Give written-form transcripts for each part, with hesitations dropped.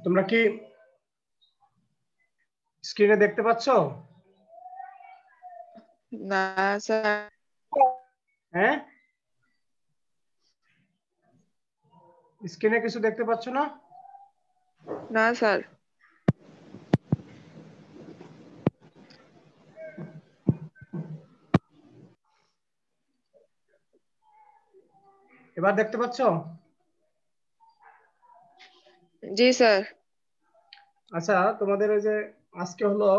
তোমরা কি স্ক্রিনে দেখতে পাচ্ছ? না স্যার। হ্যাঁ, স্ক্রিনে কিছু দেখতে পাচ্ছ না? না স্যার। এবার দেখতে পাচ্ছ? জি স্যার। আচ্ছা, তোমাদের ওই যে আজকে হলো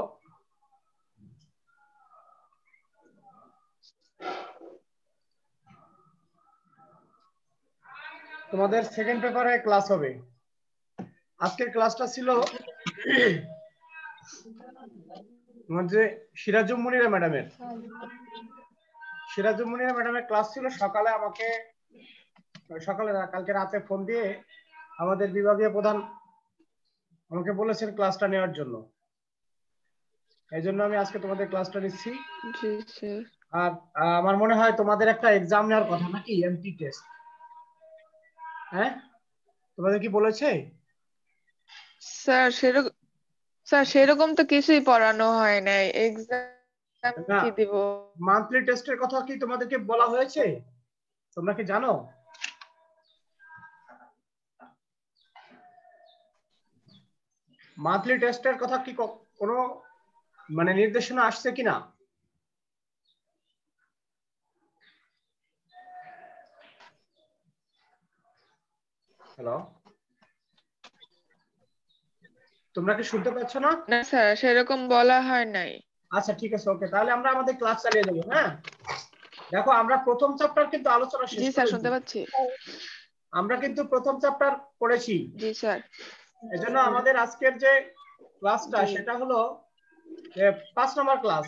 তোমাদের সেকেন্ড পেপারে ক্লাস হবে। আজকের ক্লাসটা ছিল তোমার যে সিরাজুম মুনিরা ম্যাডামের ক্লাস ছিল। সকালে না, কালকে রাতে ফোন দিয়ে আমাদের বিভাগীয় প্রধান আমাকে বলেছেন ক্লাসটা নেওয়ার জন্য। এই জন্য আমি আজকে তোমাদের ক্লাসটা নিচ্ছি। জি স্যার। আর আমার মনে হয় তোমাদের একটা এক্সাম নেওয়ার কথা নাকি, এমটি টেস্ট। হ্যাঁ, তোমাদের কি বলেছে? স্যার সেরকম তো কিছুই পড়ানো হয় নাই। এক্সাম না, কি দিব? মান্থলি টেস্টের কথা কি তোমাদেরকে বলা হয়েছে? তোমরা কি জানো? মান্থলি টেস্টের কথা কি কোনো মানে নির্দেশনা আসছে কিনা? হ্যালো, তোমরা কি শুনতে পাচ্ছ না? না স্যার, সেরকম বলা হয় নাই। আচ্ছা, ঠিক আছে, ওকে, তাহলে আমরা আমাদের ক্লাস চালিয়ে যাবো। হ্যাঁ, দেখো, আমরা প্রথম চ্যাপ্টার কিন্তু আলোচনা শেষ জি স্যার, করেছি। শুনতে পাচ্ছি। আমরা কিন্তু প্রথম চ্যাপ্টার পড়েছি। জি স্যার। এজন্য আমাদের আজকের যে ক্লাসটা জি। সেটা হলো 5 নম্বর ক্লাস,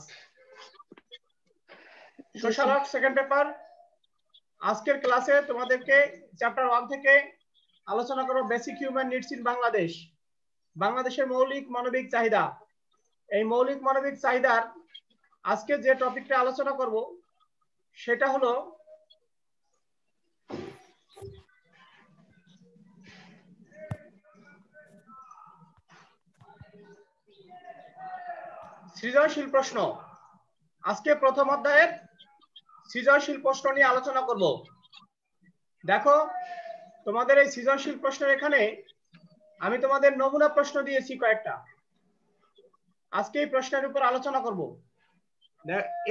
জি social sir. Work second paper. আজকের ক্লাসে তোমাদেরকে চ্যাপ্টার 1 থেকে আলোচনা করব basic human needs in Bangladesh, বাংলাদেশের মৌলিক মানবিক চাহিদা। এই মৌলিক মানবিক চাহিদার আজকে যে টপিকটা আলোচনা করব সেটা হলো সৃজনশীল প্রশ্ন। আজকে প্রথম অধ্যায়ের সৃজনশীল প্রশ্ন নিয়ে আলোচনা করব। দেখো, তোমাদের এই সৃজনশীল প্রশ্নের এখানে আমি তোমাদের নমুনা প্রশ্ন দিয়েছি কয়েকটা। আজকে এই প্রশ্নের উপর আলোচনা করব।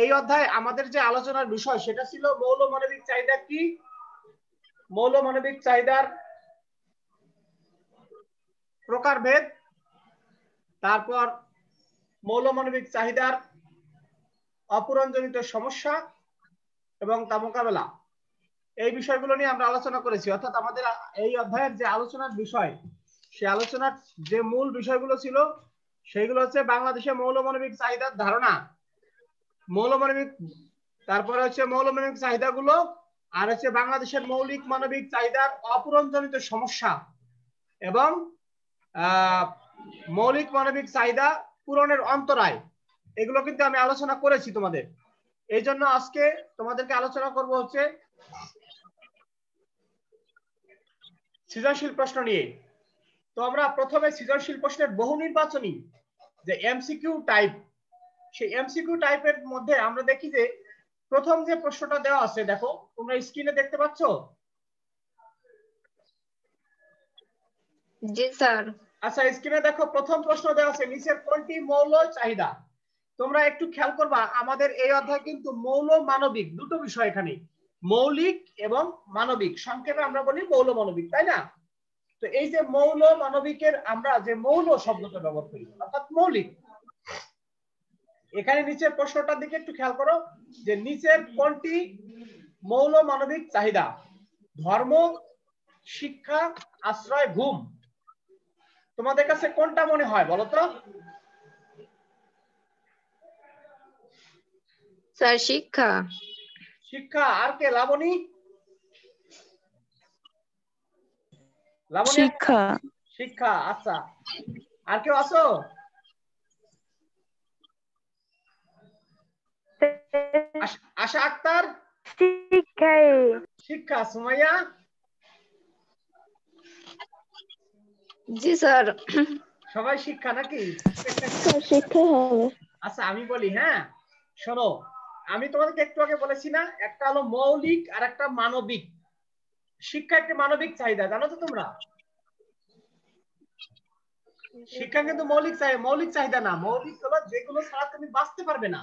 এই অধ্যায়ে আমাদের যে আলোচনার বিষয় সেটা ছিল মৌল মানবিক চাহিদা কি, মৌল মানবিক চাহিদার প্রকারভেদ, তারপর মৌল মানবিক চাহিদার অপূরণজনিত সমস্যা এবং তা মোকাবেলা। এই বিষয়গুলো নিয়ে আমরা আলোচনা করেছি। অর্থাৎ আমাদের এই অধ্যায়ের যে আলোচনার বিষয়, সেই আলোচনার যে মূল বিষয়গুলো ছিল সেইগুলো হচ্ছে বাংলাদেশে মৌল মানবিক চাহিদার ধারণা, মৌলমানবিক, তারপরে হচ্ছে মৌলমানবিক চাহিদাগুলো, আর হচ্ছে বাংলাদেশের মৌলিক মানবিক চাহিদার অপূরণজনিত সমস্যা এবং মৌলিক মানবিক চাহিদা পূরণের অন্তরায়। এগুলো কিন্তু আমি আলোচনা করেছি তোমাদের। এই জন্য আজকে তোমাদেরকে আলোচনা করব হচ্ছে সৃজনশীল প্রশ্ন নিয়ে। তো আমরা প্রথমে সৃজনশীল প্রশ্নের বহু নির্বাচনী যে এমসিকিউ টাইপ, সেই এমসিকিউ টাইপের মধ্যে আমরা দেখি যে প্রথম যে প্রশ্নটা দেওয়া আছে, দেখো তোমরা স্ক্রিনে দেখতে পাচ্ছ? জি স্যার। আচ্ছা, স্ক্রিনে দেখো, প্রথম প্রশ্ন দেওয়া আছে নিচের কোনটি মৌল চাহিদা। তোমরা একটু খেয়াল করবা, আমাদের এই অধ্যায় কিন্তু মৌল মানবিক দুটো বিষয় এখানে, মৌলিক এবং মানবিক, সংক্ষেপে আমরা বলি মৌল মানবিক, তাই না? তো এই যে মৌল মানবিকের আমরা যে মৌল শব্দটা ব্যবহার করি অর্থাৎ মৌলিক, এখানে নিচের প্রশ্নটার দিকে একটু খেয়াল করো যে নিচের কোনটি মৌল মানবিক চাহিদা? ধর্ম, শিক্ষা, আশ্রয়, ঘুম। তোমাদের কাছে কোনটা মনে হয় বলো তো? স্যার শিক্ষা। শিক্ষা। আর কে? লাবণী? লাবণী, শিক্ষা। শিক্ষা। আচ্ছা, আর কেউ আছো? আশা আক্তার? শিক্ষায়। শিক্ষা। সুমাইয়া? জি স্যার। সবাই শিক্ষা নাকি? স্যার শিক্ষা হবে। আচ্ছা আমি বলি, হ্যাঁ শোনো, আমি তোমাদেরকে একটু আগে বলেছি না, একটা হলো মৌলিক আর একটা মানবিক। শিক্ষা একটা মানবিক চাহিদা, জানো তো তোমরা? শিক্ষা কিন্তু মৌলিক চাহিদা না। মৌলিক হলো যেগুলো ছাড়া তুমি বাঁচতে পারবে না,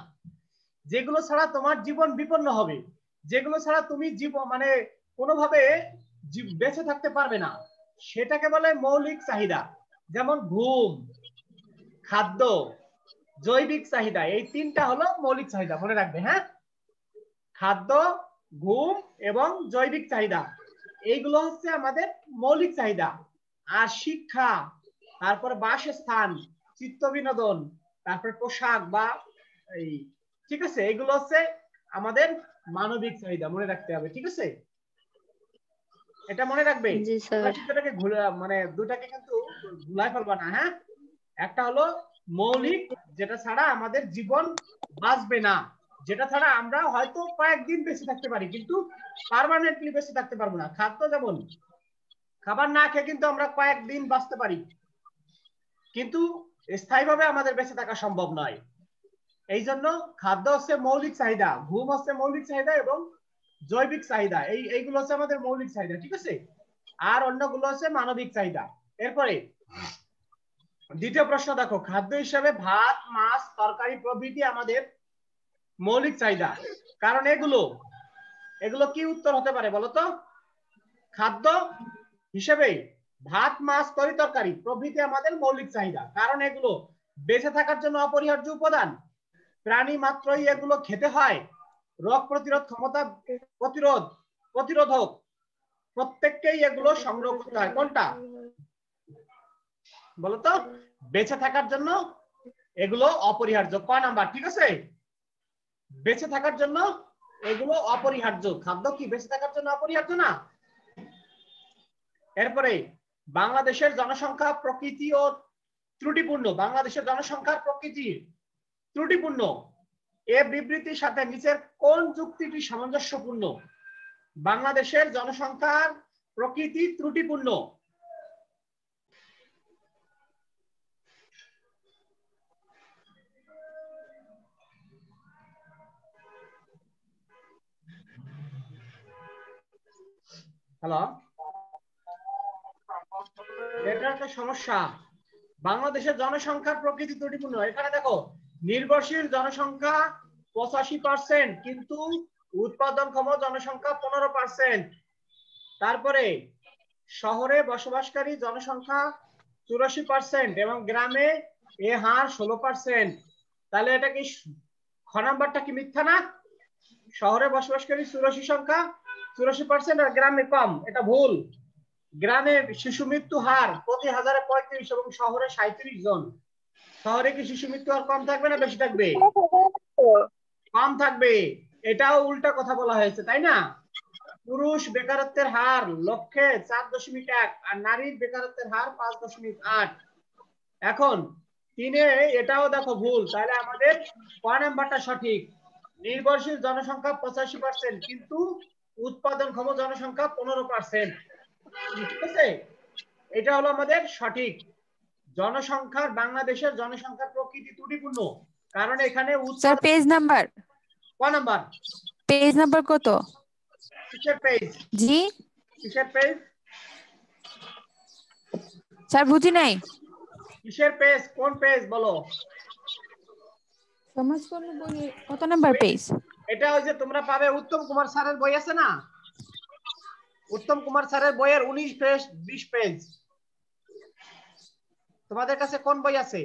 যেগুলো ছাড়া তোমার জীবন বিপন্ন হবে, যেগুলো ছাড়া তুমি জীবন মানে কোনোভাবে বেঁচে থাকতে পারবে না, সেটাকে বলে মৌলিক চাহিদা। যেমন ঘুম, খাদ্য, জৈবিক চাহিদা, এই তিনটা হলো মৌলিক চাহিদা, মনে রাখবে। হ্যাঁ, খাদ্য, ঘুম এবং জৈবিক চাহিদা, এইগুলো হচ্ছে আমাদের মৌলিক চাহিদা। আর শিক্ষা, তারপরে বাসস্থান, চিত্ত বিনোদন, তারপরে পোশাক বা এই, ঠিক আছে, এগুলো হচ্ছে আমাদের মানবিক চাহিদা, মনে রাখতে হবে। ঠিক আছে, এটা মনে রাখবে। জি স্যার। দুটাকে মানে দুটাকে কিন্তু ভুলাই ফেলবা না। হ্যাঁ, একটা হলো মৌলিক, যেটা ছাড়া আমাদের জীবন বাঁচবে না, যেটা ছাড়া আমরা হয়তো কয়েকদিন বেঁচে থাকতে পারি কিন্তু পার্মানেন্টলি বেঁচে থাকতে পারবো না। খাদ্য, যেমন খাবার না খেয়ে কিন্তু আমরা কয়েকদিন বাঁচতে পারি, কিন্তু স্থায়ীভাবে আমাদের বেঁচে থাকা সম্ভব নয়। এই জন্য খাদ্য হচ্ছে মৌলিক চাহিদা, ঘুম হচ্ছে মৌলিক চাহিদা এবং জৈবিক চাহিদা, এইগুলো হচ্ছে আমাদের মৌলিক চাহিদা। ঠিক আছে, আর অন্যগুলো হচ্ছে মানবিক চাহিদা। এরপরে দ্বিতীয় প্রশ্ন দেখো, খাদ্য হিসাবে ভাত, মাছ, তরকারি প্রভৃতি আমাদের মৌলিক চাহিদা, কারণ এগুলো এগুলো কি উত্তর হতে পারে বলো তো? খাদ্য হিসেবে ভাত, মাছ, তরকারি প্রভৃতি আমাদের মৌলিক চাহিদা, কারণ এগুলো বেঁচে থাকার জন্য অপরিহার্য উপাদান। প্রাণী মাত্রই এগুলো খেতে হয়। রোগ প্রতিরোধ ক্ষমতা প্রতিরোধক প্রত্যেককেই এগুলো সংগ্রহ করতে হয়। কোনটা বলতো? বেঁচে থাকার জন্য এগুলো অপরিহার্য। ক নাম্বার? ঠিক আছে, বেঁচে থাকার জন্য এগুলো অপরিহার্য। খাদ্য কি বেঁচে থাকার জন্য অপরিহার্য না? এরপরে বাংলাদেশের জনসংখ্যা প্রকৃতি ও ত্রুটিপূর্ণ। বাংলাদেশের জনসংখ্যার প্রকৃতি ত্রুটিপূর্ণ, এ বিবৃতির সাথে নিচের কোন যুক্তিটি সামঞ্জস্যপূর্ণ? বাংলাদেশের জনসংখ্যার প্রকৃতি ত্রুটিপূর্ণ। হ্যালো, এটা একটা সমস্যা। বাংলাদেশের জনসংখ্যার প্রকৃতি ত্রুটিপূর্ণ। এখানে দেখো, নির্ভরশীল জনসংখ্যা 85%, কিন্তু উৎপাদনক্ষম জনসংখ্যা 15%। তারপরে শহরে বসবাসকারী জনসংখ্যা 84% এবং গ্রামে এ হার 16%। তাহলে এটা কি খ নাম্বারটা কি মিথ্যা না? শহরে বসবাসকারী 84% আর গ্রামে কম, এটা ভুল। গ্রামে শিশু মৃত্যু হার প্রতি 1000-এ 35 এবং শহরে 37 জন। শহরে কি শিশু মৃত্যু হার কম থাকবে না বেশি থাকবে? কম থাকবে। এটাও উল্টা কথা বলা হয়েছে, তাই না? পুরুষ বেকারত্বের হার লক্ষ্যে 4.1 আর নারীর বেকারত্বের হার 5.8। এখন তিনে এটাও দেখো ভুল, তাহলে আমাদের ক নাম্বারটা সঠিক। নির্ভরশীল জনসংখ্যা 85%, কিন্তু উৎপাদনক্ষম জনসংখ্যা 15%। ঠিক আছে, এটা হলো আমাদের সঠিক। জনসংখ্যার বাংলাদেশের জনসংখ্যার প্রকৃতি ত্রুটিপূর্ণ, কারণ এখানে স্যার পেজ নাম্বার, ক নাম্বার? পেজ নাম্বার কত? কিসের পেজ? জি কিসের পেজ? স্যার বুঝি নাই। কিসের পেজ? কোন পেজ বলো? সমাজকর্ম বইয়ের কত নাম্বার পেজ? এটা ওই যে তোমরা পাবে উত্তম কুমার স্যারের বই আছে না, উত্তম কুমার স্যারের বইয়ের 19 পেজ 20 পেজ। তোমাদের কাছে কোন বই আছে?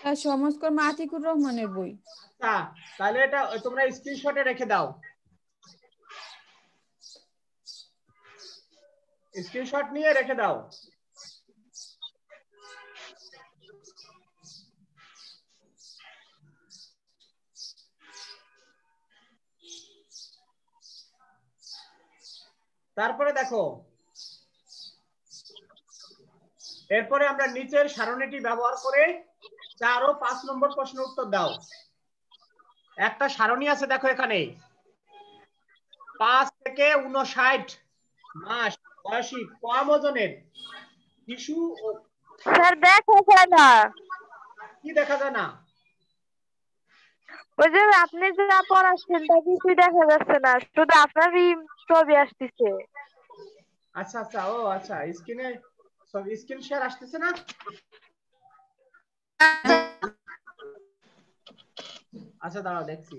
স্যার সমাজকর্ম আতিকুর রহমানের বই। আচ্ছা, তাহলে এটা তোমরা স্ক্রিনশটে রেখে দাও, স্ক্রিনশট নিয়ে রেখে দাও। তারপরে দেখো, এরপরে আমরা নিচের সারণীটি ব্যবহার করে 4 ও 5 নম্বর প্রশ্নের উত্তর দাও। একটা সারণী আছে দেখো এখানে, 5 থেকে 59 মাস বয়সী কম ওজনের শিশু ও স্যার দেখা যায় না, কি দেখা যায় না? ওই যে আপনি যা পড়াচ্ছেন তা কিছুই দেখা যাচ্ছে না, শুধু আপনারই ছবি আসতেছে। আচ্ছা আচ্ছা, ও আচ্ছা, স্ক্রিনে সব স্ক্রিন শেয়ার আসতেছে না? আচ্ছা দাঁড়াও দেখছি।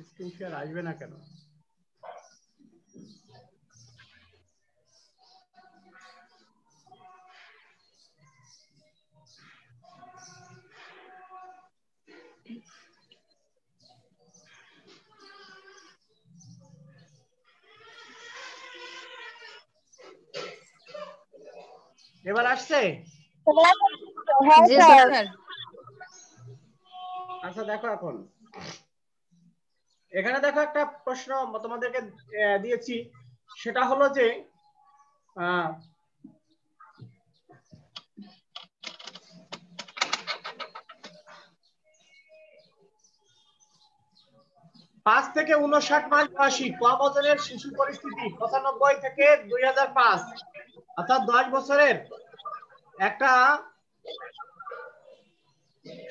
স্ক্রিন শেয়ার আসবে না কেন? এবার আসছে? হ্যাঁ জি স্যার। স্যার। আচ্ছা দেখো, এখন এখানে দেখো একটা প্রশ্ন তোমাদেরকে দিয়েছি, সেটা হলো যে আহ, 5 থেকে 59 মাস বয়সী কম ওজনের শিশু পরিস্থিতি 95 থেকে 2005, অর্থাৎ 10 বছরের একটা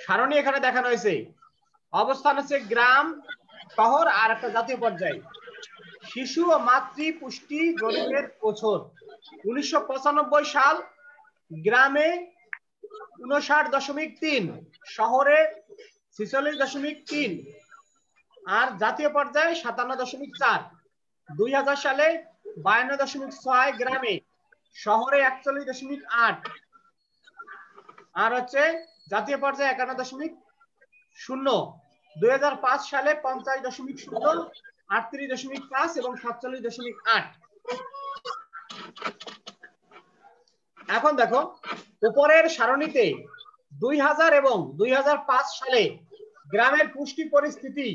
সারণী এখানে দেখানো হয়েছে। অবস্থান হচ্ছে গ্রাম, শহর আর একটা জাতীয় পর্যায়ে। শিশু ও মাতৃ পুষ্টি জরিপের বছর 1995 সাল, গ্রামে 59.3, শহরে 46.3 আর জাতীয় পর্যায়ে 57.4। 2000 সালে 52.6 গ্রামে, শহরে 41.8 আর হচ্ছে জাতীয় পর্যায়ে 51.0। 2005 সালে 50.0, 38.5 এবং 47.8। এখন দেখো উপরের সারণীতে 2000 এবং 2005 সালে গ্রামের পুষ্টি পরিস্থিতি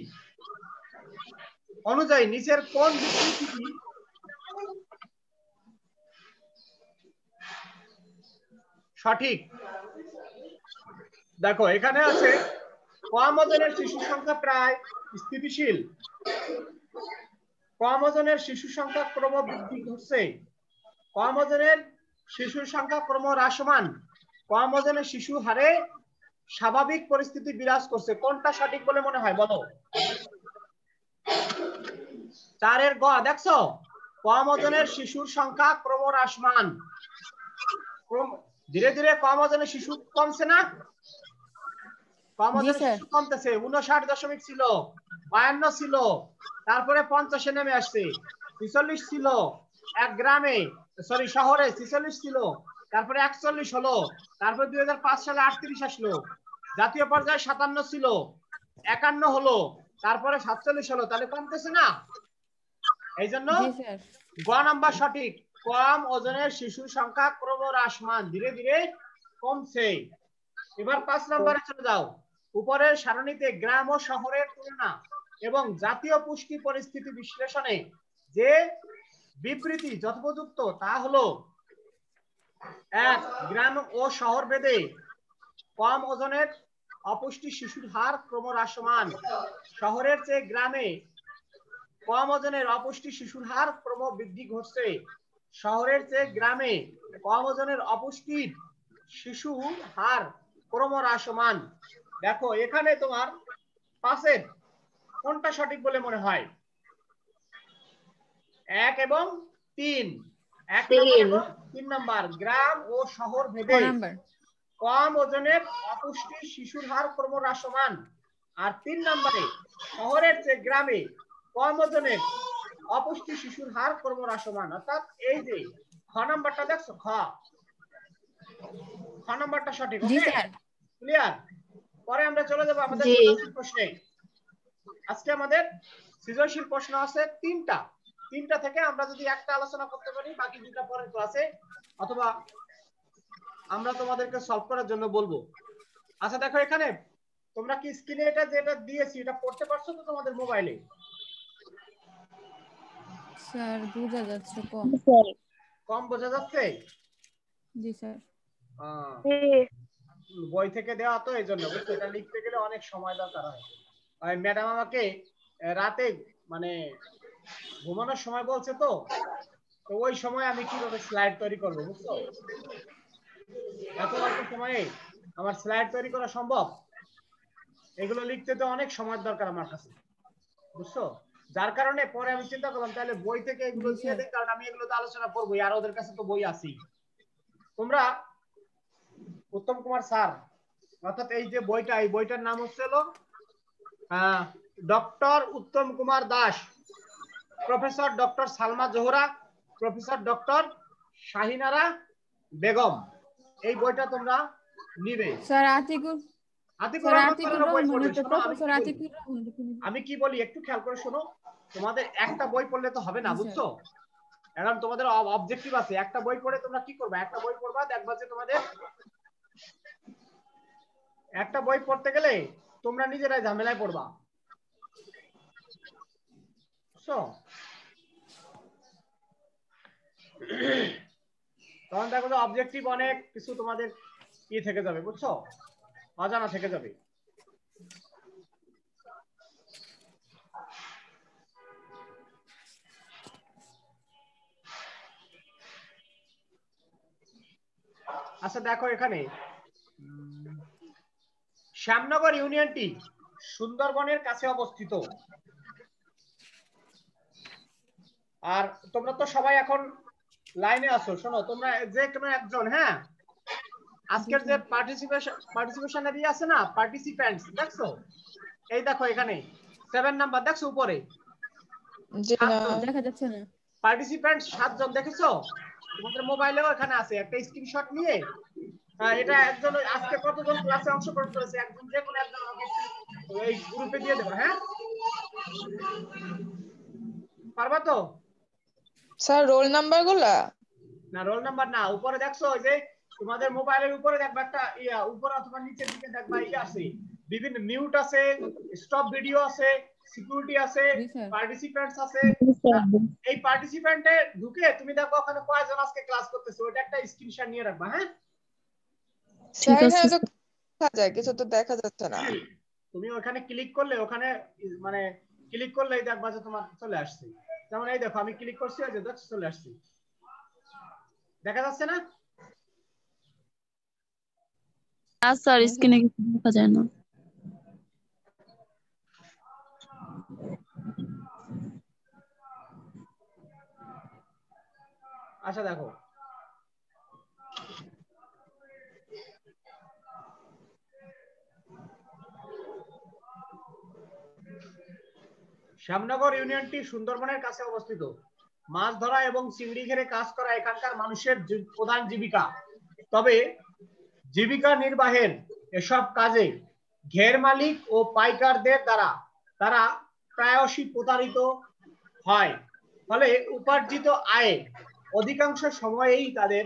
অনুযায়ী নিচের কোন বিবৃতিটি সঠিক? দেখো এখানে আছে কম ওজনের শিশু সংখ্যা প্রায় স্থিতিশীল, কম ওজনের শিশু সংখ্যা ক্রম বৃদ্ধি ঘটছে, কম ওজনের শিশুর সংখ্যা ক্রম হ্রাসমান, কম ওজনের শিশু হারে স্বাভাবিক পরিস্থিতি বিরাজ করছে। কোনটা সঠিক বলে মনে হয় বলো? 4 গ দেখছো, কম ওজনের শিশুর সংখ্যা ক্রম হ্রাসমান, ধীরে ধীরে কম ওজনের শিশু কমছে না? কম জি ওজনের স্যার। শিশু কমতেছে, 59 ছিল, 52 ছিল, তারপরে 50 নেমে আসছে, 46 ছিল এক গ্রামে, সরি শহরে 46 ছিল, তারপরে 41 হলো, তারপরে 2005 সালে 38 আসলো, জাতীয় পর্যায়ে 57 ছিল, 51 হলো, তারপরে 47 হলো, তাহলে কমতেছে না? এই জন্য জি স্যার। গ নাম্বার সঠিক, কম ওজনের শিশুর সংখ্যা ক্রম হ্রাসমান, ধীরে ধীরে কমছে। এবার 5 নম্বরে চলে যাও। উপরের সারণীতে গ্রাম ও শহরের তুলনা এবং জাতীয় পুষ্টি পরিস্থিতি বিশ্লেষণে যে বিবৃতি যথোপযুক্ত তা হলো: 1, গ্রাম ও শহর ভেদে কম ওজনের অপুষ্টি শিশুর হার ক্রম হ্রাসমান, শহরের চেয়ে গ্রামে কম ওজনের অপুষ্টি শিশুর হার ক্রম বৃদ্ধি ঘটছে, শহরের চেয়ে গ্রামে কম ওজনের অপুষ্টির শিশু হার ক্রম হ্রাসমান। দেখো এখানে তোমার পাশের কোনটা সঠিক বলে মনে হয়? 1 এবং 3। 1 নম্বর এবং 3 নম্বর, গ্রাম ও শহর ক ভেদে নাম্বার। কম ওজনের অপুষ্টি শিশুর হার ক্রম হ্রাসমান, আর 3 নম্বরে শহরের চেয়ে গ্রামে কম ওজনের অপুষ্টি শিশুর হার ক্রম হ্রাসমান। অর্থাৎ এই যে খ নাম্বারটা দেখছো, খ নাম্বারটা সঠিক। জি ওকে, স্যার। ক্লিয়ার? পরে আমরা চলে যাব আমাদের জি। সৃজনশীল প্রশ্নে। আজকে আমাদের সৃজনশীল প্রশ্ন আছে 3টা। 3টা থেকে আমরা যদি একটা আলোচনা করতে পারি, বাকি 2টা পরের ক্লাসে অথবা আমরা তোমাদেরকে সলভ করার জন্য বলবো। আচ্ছা দেখো এখানে তোমরা কি স্ক্রিনে এটা যেটা দিয়েছি এটা পড়তে পারছো তো তোমাদের মোবাইলে? স্যার বোঝা যাচ্ছে কম। কম বোঝা যাচ্ছে? জি স্যার। বই থেকে দেওয়া তো এই জন্য, বুঝছো, এটা লিখতে গেলে অনেক সময় দরকার হয়। ম্যাডাম আমাকে রাতে মানে ঘুমানোর সময় বলছে তো ওই সময় আমি কিভাবে স্লাইড তৈরি করবো বুঝছো? এত অল্প সময়ে আমার স্লাইড তৈরি করা সম্ভব? এগুলো লিখতে তো অনেক সময় দরকার আমার কাছে, বুঝছো? যার কারণে পরে আমি চিন্তা করলাম তাহলে বই থেকে এগুলো দিয়ে দিই, কারণ আমি এগুলো তো আলোচনা করবোই, আর ওদের কাছে তো বই আছেই। তোমরা উত্তম কুমার স্যার অর্থাৎ এই যে বইটা, এই বইটার নাম হচ্ছে হলো doctor Uttam Kumar Das, professor doctor Salma Zohra, professor doctor Shahinara Begum, এই বইটা তোমরা নিবে। স্যার আতিকুর আতিকুর স্যার রহমান আতিকুর স্যারের বই রহমান পড়বে। একটা শোনো প্রফেসর আতিকুর রহমান আমি কি বলি একটু খেয়াল করে শোনো। তোমাদের একটা বই পড়লে তো হবে না, বুঝছো? এখন তোমাদের অবজেক্টিভ আছে, একটা বই পড়ে তোমরা কি করবে? একটা বই পড়বা, দেখবা যে তোমাদের একটা বই পড়তে গেলে তোমরা নিজেরাই ঝামেলায় পড়বা, বুঝছো? তখন দেখো যে অবজেক্টিভ অনেক কিছু তোমাদের ই থেকে যাবে, বুঝছো? অজানা থেকে যাবে। আচ্ছা দেখো এখানে শ্যামনগর ইউনিয়নটি সুন্দরবনের কাছে অবস্থিত। আর তোমরা তো সবাই এখন লাইনে আছো, শোনো তোমরা যে কোনো একজন, হ্যাঁ, আজকের যে পার্টিসিপেশনের ই আছে না, পার্টিসিপেন্টস দেখছো? এই দেখো এখানে 7 নাম্বার দেখছো উপরে? জি না, দেখা যাচ্ছে না। পার্টিসিপেন্ট 7 জন দেখেছো? তোমাদের মোবাইলেও এখানে আছে, একটা স্ক্রিনশট নিয়ে এটা একজন আজকে কতজন ক্লাসে অংশগ্রহণ করেছে একজন যে কোনো একজন আমাকে এই গ্রুপে দিয়ে দেবা, হ্যাঁ? পারবা তো? স্যার রোল নাম্বার গুলা? না রোল নাম্বার না, উপরে দেখছো ওই যে তোমাদের মোবাইলের উপরে দেখবা একটা ইয়া, উপরে অথবা নিচের দিকে দেখবা ই আছে, বিভিন্ন মিউট আছে, স্টপ ভিডিও আছে, সিকিউরিটি আছে, পার্টিসিপেন্টস আছে। এই পার্টিসিপেন্টে ঢুকে তুমি দেখো ওখানে কয়জন আজকে ক্লাস করতেছে, ওটা একটা স্ক্রিনশট নিয়ে রাখবা, হ্যাঁ? স্যার এখানে তো দেখা যায়, কিছু তো দেখা যাচ্ছে না। তুমি ওখানে ক্লিক করলে ওখানে মানে ক্লিক করলেই দেখবা যে তোমার চলে আসছে। যেমন এই দেখো আমি ক্লিক করছি, ওই যে দেখো চলে আসছে, দেখা যাচ্ছে না? স্যার স্ক্রিনে কিছু দেখা যায় না। আচ্ছা দেখো শ্যামনগর ইউনিয়নটি সুন্দরবনের কাছে অবস্থিত। মাছ ধরা এবং চিংড়ি ঘেরে কাজ করা এখানকার মানুষের প্রধান জীবিকা। তবে জীবিকা নির্বাহের এসব কাজে ঘের মালিক ও পাইকারদের দ্বারা তারা প্রায়শই প্রতারিত হয়, ফলে উপার্জিত আয়ে অধিকাংশ সময়েই তাদের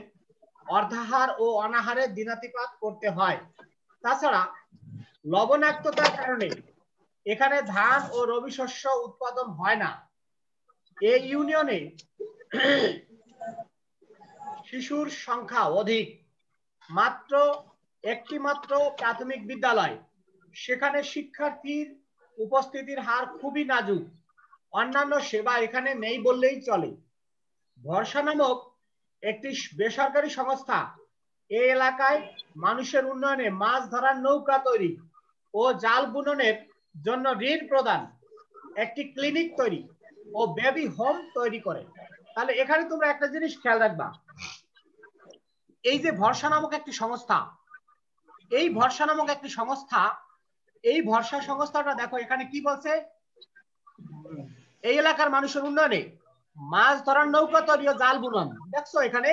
অর্ধাহার ও অনাহারে দিনাতিপাত করতে হয়। তাছাড়া লবণাক্ততার কারণে এখানে ধান ও রবি শস্য উৎপাদন হয় না। এই ইউনিয়নে শিশুর সংখ্যা অধিক, মাত্র একটি মাত্র প্রাথমিক বিদ্যালয়, সেখানে শিক্ষার্থীর উপস্থিতির হার খুবই নাজুক, অন্যান্য সেবা এখানে নেই বললেই চলে। ভরসা নামক একটি বেসরকারি সংস্থা এই এলাকায় মানুষের উন্নয়নে মাছ ধরার নৌকা তৈরি ও জাল বুননের জন্য ঋণ প্রদান, একটি ক্লিনিক তৈরি ও বেবি হোম তৈরি করে। তাহলে এখানে তোমরা একটা জিনিস খেয়াল রাখবা, এই যে ভরসা নামক একটি সংস্থা, এই ভরসা নামক একটি সংস্থা, এই ভরসা সংস্থাটা দেখো এখানে কি বলছে, এই এলাকার মানুষের উন্নয়নে মাছ ধরার নৌকা তৈরি ও জাল বুনন। দেখছো এখানে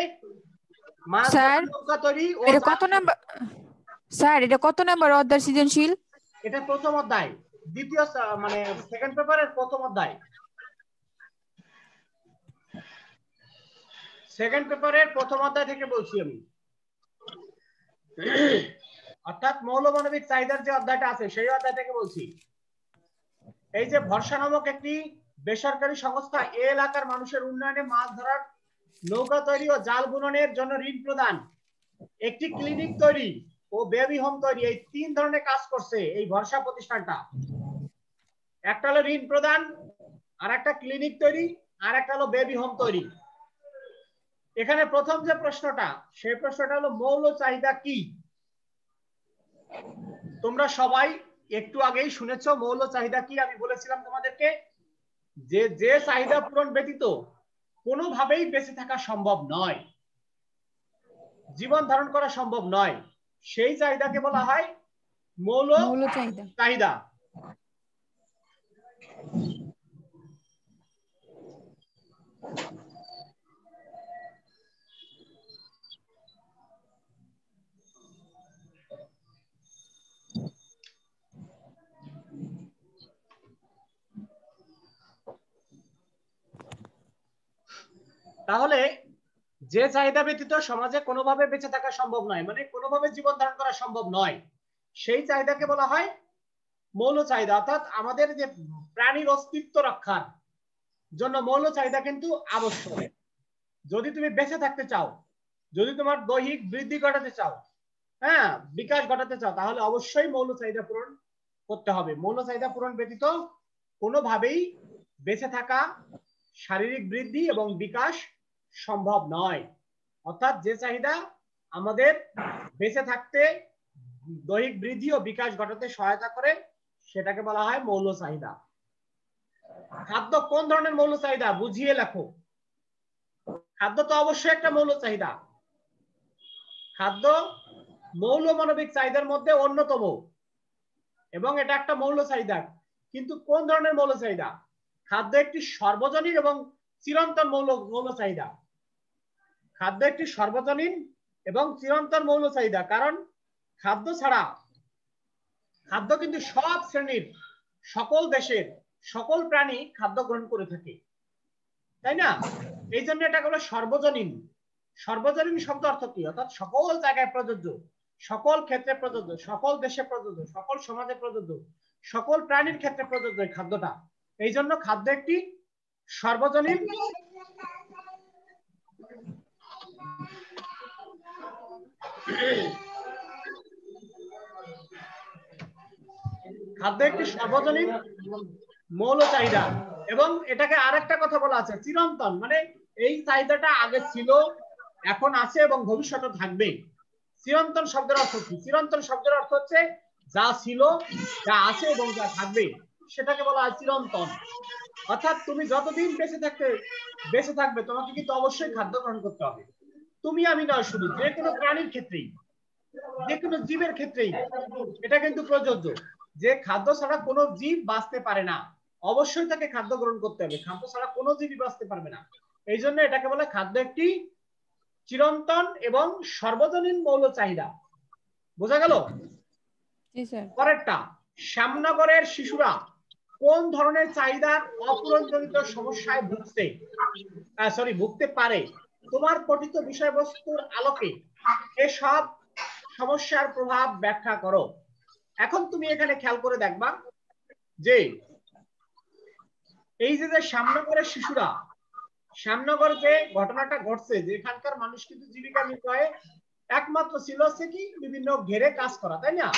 মাছ ধরার নৌকা তৈরি ও কত নাম্বার স্যার? এটা কত নাম্বার অধ্যায় সৃজনশীল? এটা প্রথম অধ্যায়, দ্বিতীয় মানে সেকেন্ড পেপারের প্রথম অধ্যায়, সেকেন্ড পেপারের প্রথম অধ্যায় থেকে বলছি আমি। অর্থাৎ মৌলমানবিক চাহিদার যে অধ্যায়টা আছে সেই অধ্যায় থেকে বলছি। এই যে ভরসা নামক একটি বেসরকারি সংস্থা এই এলাকার মানুষের উন্নয়নে মাছ ধরার নৌকা তৈরি ও জাল বুননের জন্য ঋণ প্রদান, একটি ক্লিনিক তৈরি ও বেবি হোম তৈরি, এই 3 ধরনের কাজ করছে এই ভরসা প্রতিষ্ঠানটা। একটা হলো ঋণ প্রদান, আর একটা ক্লিনিক তৈরি, আর একটা হলো বেবি হোম তৈরি। এখানে প্রথম যে প্রশ্নটা, সেই প্রশ্নটা হলো মৌল চাহিদা কি? তোমরা সবাই একটু আগেই শুনেছো মৌল চাহিদা কি। আমি বলেছিলাম তোমাদেরকে যে যে চাহিদা পূরণ ব্যতীত কোনোভাবেই বেঁচে থাকা সম্ভব নয়, জীবন ধারণ করা সম্ভব নয়, সেই চাহিদাকে বলা হয় মৌল চাহিদা। চাহিদা। তাহলে যে চাহিদা ব্যতীত সমাজে কোনোভাবে বেঁচে থাকা সম্ভব নয়, মানে কোনোভাবে জীবন ধারণ করা সম্ভব নয়, সেই চাহিদাকে বলা হয় মৌল চাহিদা। অর্থাৎ আমাদের যে প্রাণীর অস্তিত্ব রক্ষার জন্য মৌল চাহিদা কিন্তু আবশ্যক। যদি তুমি বেঁচে থাকতে চাও, যদি তোমার দৈহিক বৃদ্ধি ঘটাতে চাও, হ্যাঁ, বিকাশ ঘটাতে চাও, তাহলে অবশ্যই মৌল চাহিদা পূরণ করতে হবে। মৌল চাহিদা পূরণ ব্যতীত কোনোভাবেই বেঁচে থাকা, শারীরিক বৃদ্ধি এবং বিকাশ সম্ভব নয়। অর্থাৎ যে চাহিদা আমাদের বেঁচে থাকতে দৈহিক বৃদ্ধি ও বিকাশ ঘটাতে সহায়তা করে, সেটাকে বলা হয় মৌল চাহিদা। খাদ্য কোন ধরনের মৌল চাহিদা বুঝিয়ে লেখো। খাদ্য তো অবশ্যই একটা মৌল চাহিদা। খাদ্য মৌল মানবিক চাহিদার মধ্যে অন্যতম এবং এটা একটা মৌল চাহিদা। কিন্তু কোন ধরনের মৌল চাহিদা? খাদ্য একটি সর্বজনীন এবং চিরন্তন মৌল চাহিদা। খাদ্য একটি সর্বজনীন এবং চিরন্তন মৌল চাহিদা, কারণ খাদ্য ছাড়া, খাদ্য কিন্তু সব শ্রেণীর, সকল দেশের সকল প্রাণী খাদ্য গ্রহণ করে থাকে, তাই না? এই জন্য এটা হলো সর্বজনীন। সর্বজনীন শব্দ অর্থ কি? অর্থাৎ সকল জায়গায় প্রযোজ্য, সকল ক্ষেত্রে প্রযোজ্য, সকল দেশে প্রযোজ্য, সকল সমাজে প্রযোজ্য, সকল প্রাণীর ক্ষেত্রে প্রযোজ্য এই খাদ্যটা। এই জন্য খাদ্য একটি সর্বজনীন খাদ্য একটি সর্বজনীন মৌল চাহিদা। এবং এটাকে আরেকটা কথা বলা আছে চিরন্তন, মানে এই চাহিদাটা আগে ছিল, এখন আছে এবং ভবিষ্যতে থাকবে। চিরন্তন শব্দের অর্থ কি? চিরন্তন শব্দের অর্থ হচ্ছে যা ছিল, যা আছে এবং যা থাকবে, সেটাকে বলা হয় চিরন্তন। অর্থাৎ তুমি যতদিন বেঁচে থাকবে তোমাকে কিন্তু অবশ্যই খাদ্য গ্রহণ করতে হবে। তুমি আমি নয়, শুধু যে কোনো প্রাণীর ক্ষেত্রেই, যে কোনো জীবের ক্ষেত্রেই এটা কিন্তু প্রযোজ্য যে খাদ্য ছাড়া কোনো জীব বাঁচতে পারে না, অবশ্যই তাকে খাদ্য গ্রহণ করতে হবে। খাদ্য ছাড়া কোনো জীবই বাঁচতে পারবে না। এই জন্য এটাকে বলে খাদ্য একটি চিরন্তন এবং সর্বজনীন মৌল চাহিদা। বোঝা গেল? পরেরটা, শ্যামনগরের শিশুরা কোন ধরনের চাহিদার অপূরণজনিত সমস্যায় ভুগতে পারে? তোমার পঠিত বিষয়বস্তুর আলোকে এসব সমস্যার প্রভাব ব্যাখ্যা করো। এখন তুমি এখানে খেয়াল করে দেখবা যে এই যে শ্যামনগরের শিশুরা, শ্যামনগর যে ঘটনাটা ঘটছে, যে এখানকার মানুষ কিন্তু জীবিকা নির্বাহে একমাত্র ছিল হচ্ছে কি বিভিন্ন ঘেরে কাজ করা, তাই না?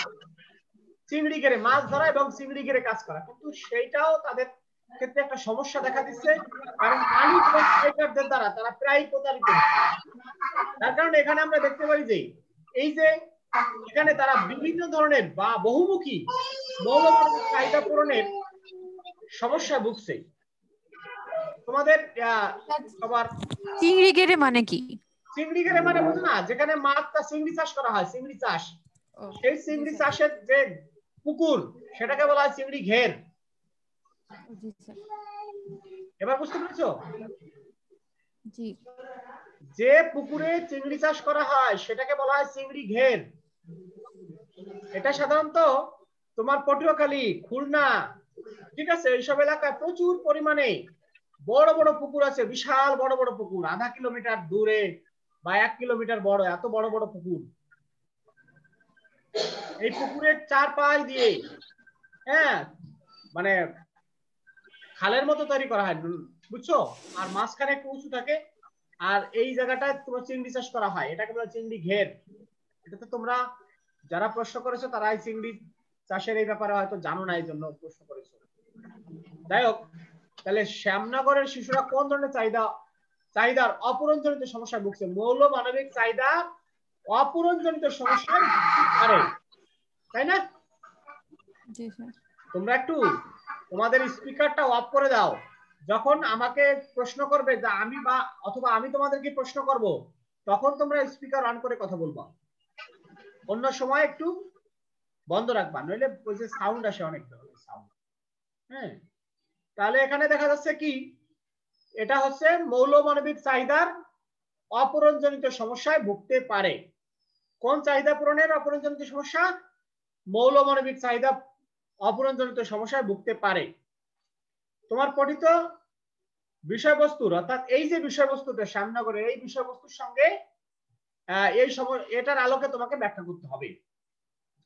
চিংড়ি ঘেরে মাছ ধরা এবং চিংড়ি ঘেরে কাজ করা, কিন্তু সেইটাও তাদের ক্ষেত্রে একটা সমস্যা দেখা দিচ্ছে, কারণ মালিক এবং পাইকারদের দ্বারা তারা প্রায় প্রতারিত হচ্ছে। তার কারণে এখানে আমরা দেখতে পাই যে এই যে এখানে তারা বিভিন্ন ধরনের বা বহুমুখী মৌলবাদী চাহিদা পূরণের সমস্যায় ভুগছে। তোমাদের সবার চিংড়ি গেড়ে মানে কি? চিংড়ি ঘেরে মানে বুঝো না, যেখানে মাছটা চিংড়ি চাষ করা হয়, চিংড়ি চাষ, সেই চিংড়ি চাষের যে পুকুর, সেটাকে বলা হয় চিংড়ি ঘের। এবার বুঝতে পেরেছো? জি। যে পুকুরে চিংড়ি চাষ করা হয় সেটাকে বলা হয় চিংড়ি ঘের। এটা সাধারণত তোমার পটুয়াখালী, খুলনা, ঠিক আছে, এইসব এলাকায় প্রচুর পরিমাণে বড় বড় পুকুর আছে, বিশাল বড় বড় পুকুর, আধা কিলোমিটার দূরে বা 1 কিলোমিটার বড়, এত বড় বড় পুকুর। এই পুকুরের চারপাশ দিয়ে, হ্যাঁ, মানে খালের মতো তৈরি করা হয়, বুঝছো? আর মাঝখানে একটু উঁচু থাকে, আর এই জায়গাটায় তোমার চিংড়ি চাষ করা হয়, এটাকে বলা চিংড়ি ঘের। এটা তো তোমরা যারা প্রশ্ন করেছো তারা এই চিংড়ি চাষের এই ব্যাপারে হয়তো জানো না, এই জন্য প্রশ্ন করেছো। যাই হোক, তাহলে শ্যামনগরের শিশুরা কোন ধরনের চাহিদার অপূরণজনিত সমস্যায় ভুগছে? মৌল মানবিক চাহিদা অপূরণজনিত সমস্যায় ভুগতে পারে, তাই না? জি স্যার। তোমরা একটু তোমাদের স্পিকারটা অফ করে দাও। যখন আমাকে প্রশ্ন করবে যে আমি বা অথবা আমি তোমাদেরকে প্রশ্ন করব, তখন তোমরা স্পিকার অন করে কথা বলবা, অন্য সময় একটু বন্ধ রাখবা, নইলে ওই যে সাউন্ড আসে অনেক সাউন্ড। হ্যাঁ, তাহলে এখানে দেখা যাচ্ছে কি, এটা হচ্ছে মৌল মানবিক চাহিদার অপূরণজনিত সমস্যায় ভুগতে পারে। কোন চাহিদা পূরণের অপূরণজনিত সমস্যা? মৌল মানবিক চাহিদা অপূরণজনিত সমস্যায় ভুগতে পারে। তোমার পঠিত বিষয়বস্তুর অর্থাৎ এই যে বিষয়বস্তুটা শ্যামনগরের, এই বিষয়বস্তুর সঙ্গে এটার আলোকে তোমাকে ব্যাখ্যা করতে হবে।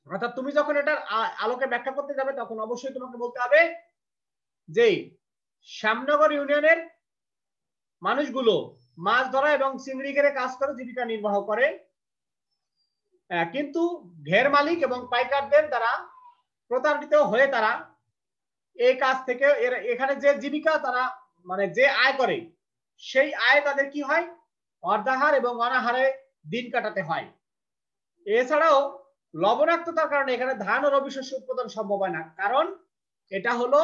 অর্থাৎ তুমি যখন এটার আলোকে ব্যাখ্যা করতে যাবে তখন অবশ্যই তোমাকে বলতে হবে যে শ্যামনগর ইউনিয়নের মানুষগুলো মাছ ধরা এবং চিংড়ি ঘেরে কাজ করে জীবিকা নির্বাহ করে, কিন্তু ঘের মালিক এবং পাইকারদের দ্বারা প্রতারিত হয়ে তারা এই কাজ থেকে এখানে যে জীবিকা তারা মানে যে আয় করে, সেই আয় তাদের কি হয়, অর্ধাহার এবং অনাহারে দিন কাটাতে হয়। এছাড়াও লবণাক্ততার কারণে এখানে ধান ও রবি শস্য উৎপাদন সম্ভব হয় না, কারণ এটা হলো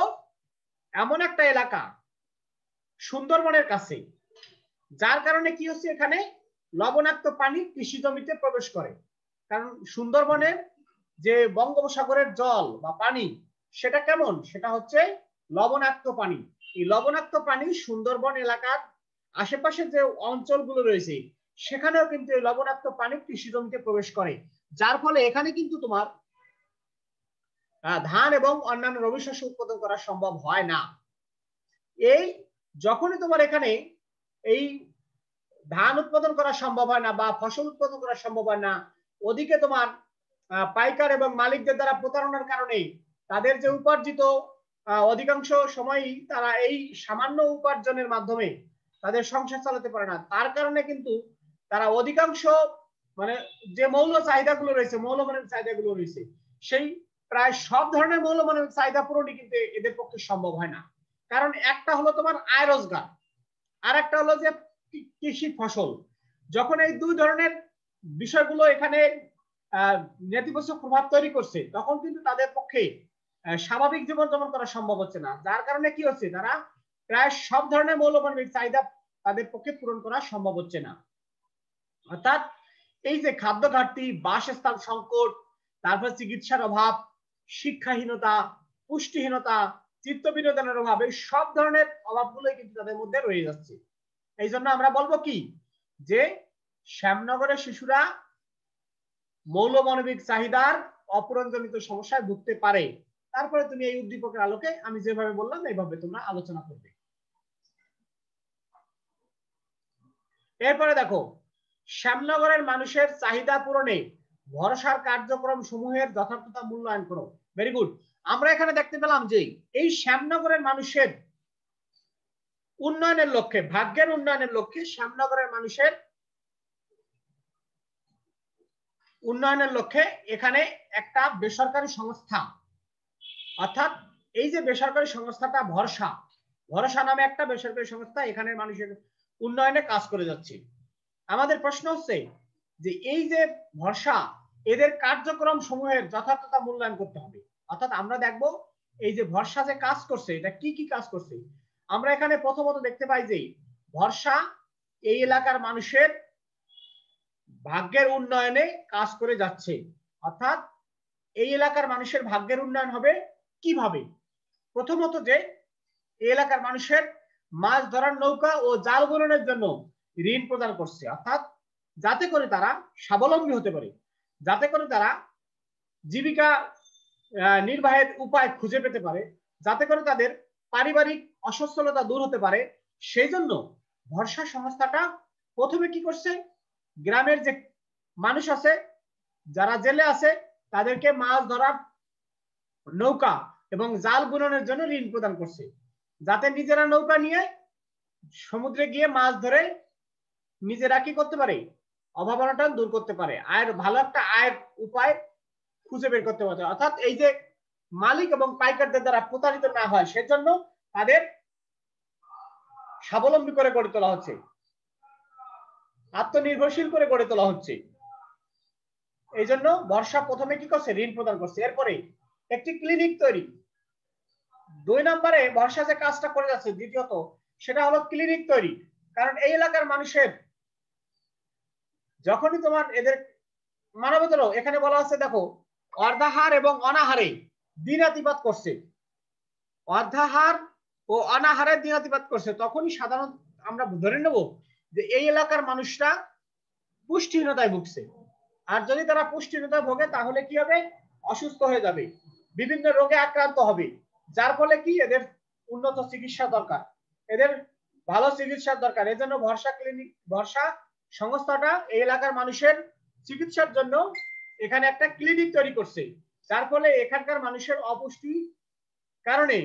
এমন একটা এলাকা সুন্দরবনের কাছে, যার কারণে কি হচ্ছে, এখানে লবণাক্ত পানি কৃষি জমিতে প্রবেশ করে। কারণ সুন্দরবনের যে বঙ্গোপসাগরের জল বা পানি সেটা কেমন, সেটা হচ্ছে লবণাক্ত পানি। এই লবণাক্ত পানি সুন্দরবন এলাকার আশেপাশে যে অঞ্চলগুলো রয়েছে সেখানেও কিন্তু এই লবণাক্ত পানি কৃষি জমিতে প্রবেশ করে, যার ফলে এখানে কিন্তু তোমার ধান এবং অন্যান্য রবি শস্য উৎপাদন করা সম্ভব হয় না। এই যখনই তোমার এখানে এই ধান উৎপাদন করা সম্ভব হয় না বা ফসল উৎপাদন করা সম্ভব হয় না, ওদিকে তোমার পাইকার এবং মালিকদের দ্বারা প্রতারণার কারণে তাদের যে উপার্জিত অধিকাংশ সময়ই তারা এই সামান্য উপার্জনের মাধ্যমে তাদের সংসার চালাতে পারে না, তার কারণে কিন্তু তারা অধিকাংশ মানে যে মৌল চাহিদাগুলো রয়েছে, মৌলমানের চাহিদাগুলো রয়েছে, সেই প্রায় সব ধরনের মৌলমানের চাহিদা পূরণই কিন্তু এদের পক্ষে সম্ভব হয় না। কারণ একটা হলো তোমার আয় রোজগার, আর একটা হলো যে কৃষি ফসল। যখন এই দুই ধরনের বিষয়গুলো এখানে নেতিবাচক প্রভাব তৈরি করছে, তখন কিন্তু তাদের পক্ষে স্বাভাবিক জীবনযাপন করা সম্ভব হচ্ছে না, যার কারণে কি হচ্ছে, তারা প্রায় সব ধরনের মৌলমানবিক চাহিদা তাদের পক্ষে পূরণ করা সম্ভব হচ্ছে না। অর্থাৎ এই যে খাদ্য ঘাটতি, বাসস্থান সংকট, তারপর চিকিৎসার অভাব, শিক্ষাহীনতা, পুষ্টিহীনতা, চিত্ত বিনোদনের অভাব, এই সব ধরনের অভাবগুলোই কিন্তু তাদের মধ্যে রয়ে যাচ্ছে। এই জন্য আমরা বলবো কি, যে শ্যামনগরের শিশুরা মৌলমানবিক চাহিদার অপূরণজনিত সমস্যায় ভুগতে পারে। তারপরে তুমি এই উদ্দীপকের আলোকে আমি যেভাবে বললাম এইভাবে তোমরা আলোচনা করবে। এরপরে দেখো, শ্যামনগরের মানুষের চাহিদা পূরণে ভরসার কার্যক্রম সমূহের যথার্থতা মূল্যায়ন করো। Very good. আমরা এখানে দেখতে পেলাম যে এই শ্যামনগরের মানুষের উন্নয়নের লক্ষ্যে, ভাগ্যের উন্নয়নের লক্ষ্যে, শ্যামনগরের মানুষের উন্নয়নের লক্ষ্যে এখানে একটা বেসরকারি সংস্থা, অর্থাৎ এই যে বেসরকারি সংস্থাটা ভরসা নামে একটা বেসরকারি সংস্থা এখানে মানুষের উন্নয়নে কাজ করে যাচ্ছে। আমাদের প্রশ্ন হচ্ছে যে এই যে ভরসা, এদের কার্যক্রম সমূহের যথার্থতা মূল্যায়ন করতে হবে। অর্থাৎ আমরা দেখব এই যে ভরসা যে কাজ করছে, এটা কি কি কাজ করছে। আমরা এখানে প্রথমত দেখতে পাই যে ভরসা এই এলাকার মানুষের ভাগ্যের উন্নয়নে কাজ করে যাচ্ছে। অর্থাৎ এই এলাকার মানুষের ভাগ্যের উন্নয়ন হবে কিভাবে? প্রথমত যে এই এলাকার মানুষের মাছ ধরার নৌকা ও জাল বুননের জন্য ঋণ প্রদান করছে, অর্থাৎ যাতে করে তারা স্বাবলম্বী হতে পারে, যাতে করে তারা জীবিকা নির্বাহের উপায় খুঁজে পেতে পারে, যাতে করে তাদের পারিবারিক অসচ্ছলতা দূর হতে পারে, সেই জন্য ভরসা সংস্থাটা প্রথমে কি করছে, গ্রামের যে মানুষ আছে, যারা জেলে আছে, তাদেরকে মাছ ধরার নৌকা এবং জাল বুননের জন্য ঋণ প্রদান করছে, যাতে নিজেরা নৌকা নিয়ে সমুদ্রে গিয়ে মাছ ধরে নিজেরা কি করতে পারে, অভাব অনটন দূর করতে পারে, আয়ের ভালো একটা আয়ের উপায় খুঁজে বের করতে পারে। অর্থাৎ এই যে মালিক এবং পাইকারদের দ্বারা প্রতারিত না হয় সেজন্য তাদের স্বাবলম্বী করে গড়ে তোলা হচ্ছে, আত্মনির্ভরশীল করে গড়ে তোলা হচ্ছে। এই জন্য বর্ষা প্রথমে কি করছে, ঋণ প্রদান করছে। এরপরে একটি ক্লিনিক তৈরি। 2 নম্বরে বর্ষা যে কাজটা করে যাচ্ছে দ্বিতীয়ত, সেটা হলো ক্লিনিক তৈরি। কারণ এই এলাকার মানুষের যখনই তোমার এদের মানবতর, এখানে বলা আছে দেখো, অর্ধাহার এবং অনাহারে দিনাতিপাত করছে, অর্ধাহার ও অনাহারে দিনাতিপাত করছে, তখনই সাধারণত আমরা ধরে নেব যে এই এলাকার মানুষরা পুষ্টিহীনতায় ভুগছে। আর যদি তারা পুষ্টিহীনতায় ভোগে তাহলে কি হবে, অসুস্থ হয়ে যাবে, বিভিন্ন রোগে আক্রান্ত হবে, যার ফলে কি এদের উন্নত চিকিৎসা দরকার, এদের ভালো চিকিৎসার দরকার। এজন্য ভরসা ক্লিনিক, ভরসা সংস্থাটা এই এলাকার মানুষের চিকিৎসার জন্য এখানে একটা ক্লিনিক তৈরি করছে, যার ফলে এখানকার মানুষের অপুষ্টি কারণে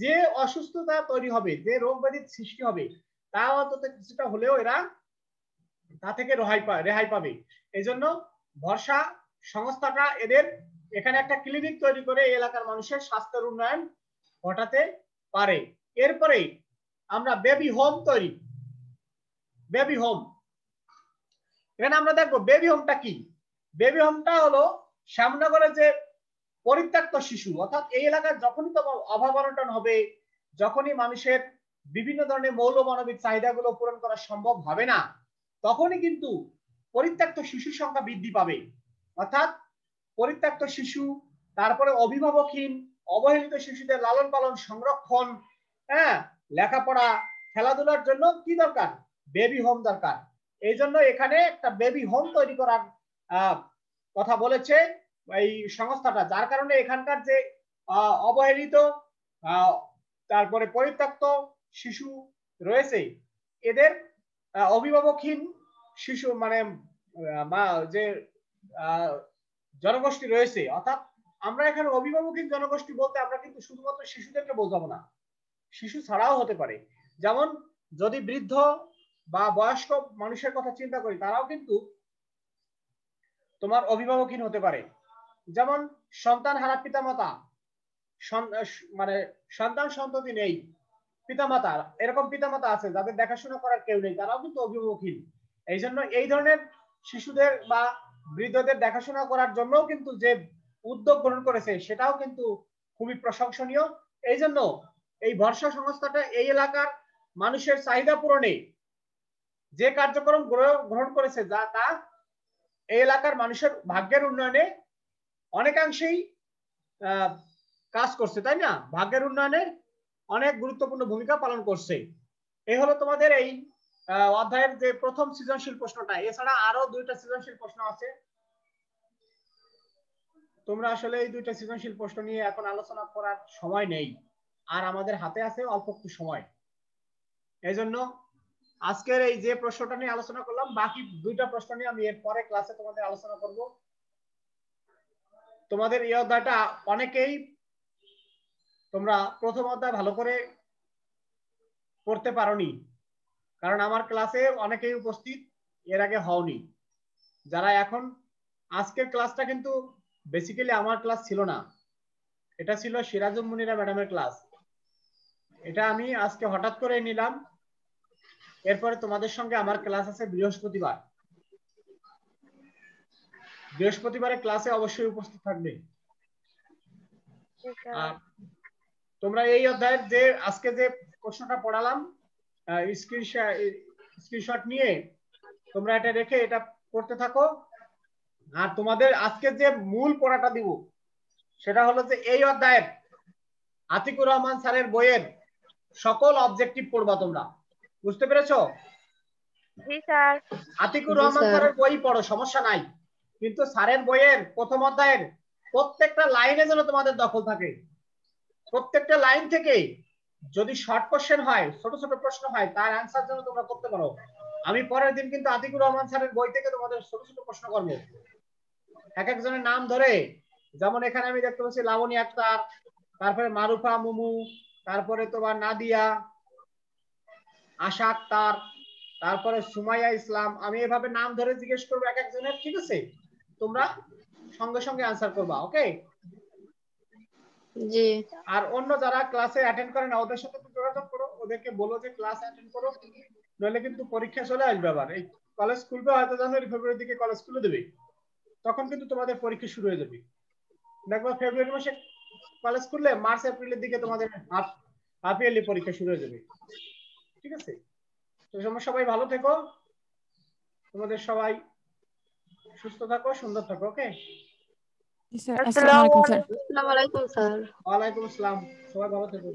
যে অসুস্থতা তৈরি হবে, যে রোগ ব্যাধির সৃষ্টি হবে, তা অন্তত কিছুটা হলেও এরা তা থেকে রেহাই পাবে। এই জন্য ভরসা সংস্থাটা এদের এখানে একটা ক্লিনিক তৈরি করে এই এলাকার মানুষের স্বাস্থ্যের উন্নয়ন ঘটাতে পারে। এরপরে আমরা বেবি হোম তৈরি। বেবি হোম, এখানে আমরা দেখবো বেবি হোমটা কি। বেবি হোমটা হলো শ্যামনগরের যে পরিত্যক্ত শিশু, অর্থাৎ এই এলাকার যখনই তোমার অভাব অনটন হবে, যখনই মানুষের বিভিন্ন ধরনের মৌলমানবিক চাহিদাগুলো পূরণ করা সম্ভব হবে না, তখনই কিন্তু পরিত্যক্ত শিশুর সংখ্যা বৃদ্ধি পাবে। অর্থাৎ পরিত্যক্ত শিশু, তারপরে অভিভাবকহীন অবহেলিত শিশুদের লালন পালন, সংরক্ষণ, হ্যাঁ, লেখাপড়া, খেলাধুলার জন্য কি দরকার, বেবি হোম দরকার। এই জন্য এখানে একটা বেবি হোম তৈরি করার কথা বলেছে এই সংস্থাটা, যার কারণে এখানকার যে অবহেলিত তারপরে পরিত্যক্ত শিশু রয়েছে, এদের অভিভাবকহীন শিশু মানে যে জনগোষ্ঠী রয়েছে, অর্থাৎ আমরা এখানে অভিভাবকহীন জনগোষ্ঠী বলতে আমরা কিন্তু শুধুমাত্র শিশুদেরকে বোঝাবো না, শিশু ছাড়াও হতে পারে। যেমন যদি বৃদ্ধ বা বয়স্ক মানুষের কথা চিন্তা করি, তারাও কিন্তু তোমার অভিভাবকহীন হতে পারে। যেমন সন্তান হারা পিতামাতা, মানে সন্তান সন্ততি নেই, পিতামাতা, এরকম পিতামাতা আছে যাদের দেখাশোনা করার কেউ নেই, তারাও কিন্তু অভিভাবকহীন। এই জন্য এই ধরনের শিশুদের বা বৃদ্ধদের দেখাশোনা করার জন্য কিন্তু যে উদ্যোগ গ্রহণ করেছে, সেটাও কিন্তু খুবই প্রশংসনীয়। এই জন্য এই ভরসা সংস্থাটা এই এলাকার মানুষের চাহিদা পূরণে যে কার্যক্রম গ্রহণ করেছে, যা তা এই এলাকার মানুষের ভাগ্যের উন্নয়নে অনেকাংশেই কাজ করছে, তাই না? ভাগ্যের উন্নয়নে অনেক গুরুত্বপূর্ণ ভূমিকা পালন করছে। এই হলো তোমাদের এই অধ্যায়ের যে প্রথম সৃজনশীল প্রশ্নটা। এছাড়া আরো 2টা সৃজনশীল প্রশ্ন আছে। তোমরা আসলে এই 2টা সৃজনশীল প্রশ্ন নিয়ে এখন আলোচনা করার সময় নেই, আর আমাদের হাতে আছে অল্প একটু সময়। এই জন্য আজকের এই যে প্রশ্নটা নিয়ে আলোচনা করলাম, বাকি 2টা প্রশ্ন নিয়ে আমি এর পরে ক্লাসে তোমাদের আলোচনা করব। তোমাদের এই অধ্যায়টা অনেকেই তোমরা প্রথম অধ্যায় ভালো করে পড়তে পারোনি, কারণ আমার ক্লাসে অনেকেই উপস্থিত এর আগে হওনি। যারা এখন আজকের ক্লাসটা কিন্তু বেসিক্যালি আমার ক্লাস ছিল না, এটা ছিল সিরাজুল মুনিরা ম্যাডামের ক্লাস। এটা আমি আজকে হঠাৎ করে নিলাম। এরপরে তোমাদের সঙ্গে আমার ক্লাস আছে বৃহস্পতিবার। বৃহস্পতিবারে ক্লাসে অবশ্যই উপস্থিত থাকবে। আর তোমরা এই অধ্যায়ের যে আজকে যে প্রশ্নটা পড়ালাম, স্ক্রিনশট নিয়ে তোমরা এটা রেখে এটা করতে থাকো। আর তোমাদের আজকে যে মূল পড়াটা দিব, সেটা হলো যে এই অধ্যায়ের আতিকুর রহমান স্যারের বইয়ের সকল অবজেক্টিভ পড়বা তোমরা। বুঝতে পেরেছো? জি স্যার। আতিকুর রহমান স্যারের বই পড়ো, সমস্যা নাই, কিন্তু স্যারের বইয়ের প্রথম অধ্যায়ের প্রত্যেকটা লাইনে যেন তোমাদের দখল থাকে। প্রত্যেকটা লাইন থেকে যদি শর্ট কোশ্চেন হয়, ছোট ছোট প্রশ্ন হয়, তার অ্যান্সার যেন তোমরা করতে পারো। আমি পরের দিন কিন্তু আতিকুর রহমান স্যারের বই থেকে তোমাদের ছোট ছোট প্রশ্ন করবো, এক একজনের নাম ধরে। যেমন এখানে আমি দেখতে পাচ্ছি লাবণী আক্তার, তারপরে মারুফা মুমু, তারপরে তোমার নাদিয়া, আশা আক্তার, তারপরে সুমাইয়া ইসলাম। আমি এভাবে নাম ধরে জিজ্ঞেস করবো এক একজনের, ঠিক আছে? তোমরা সঙ্গে সঙ্গে আনসার করবা, ওকে? জি। আর অন্য যারা ক্লাসে অ্যাটেন্ড করে না, ওদের সাথে যোগাযোগ করো, ওদেরকে বলো যে ক্লাস অ্যাটেন্ড করো, নইলে কিন্তু পরীক্ষা চলে আসবে। আবার এই কলেজ খুলবে হয়তো জানুয়ারি ফেব্রুয়ারির দিকে কলেজ খুলে দেবে, তখন কিন্তু তোমাদের পরীক্ষা শুরু হয়ে যাবে। দেখবা ফেব্রুয়ারি মাসে কলেজ খুললে মার্চ এপ্রিলের দিকে তোমাদের হাফ ইয়ারলি পরীক্ষা শুরু হয়ে যাবে। ঠিক আছে, তো তোমরা সবাই ভালো থেকো, তোমাদের সবাই সুস্থ থাকো, সুন্দর থাকো। ওকে, স্যার আসসালামু আলাইকুম স্যার। আসসালামু আলাইকুম স্যার। ওয়ালাইকুম আসসালাম, সবাই ভালো থেকো।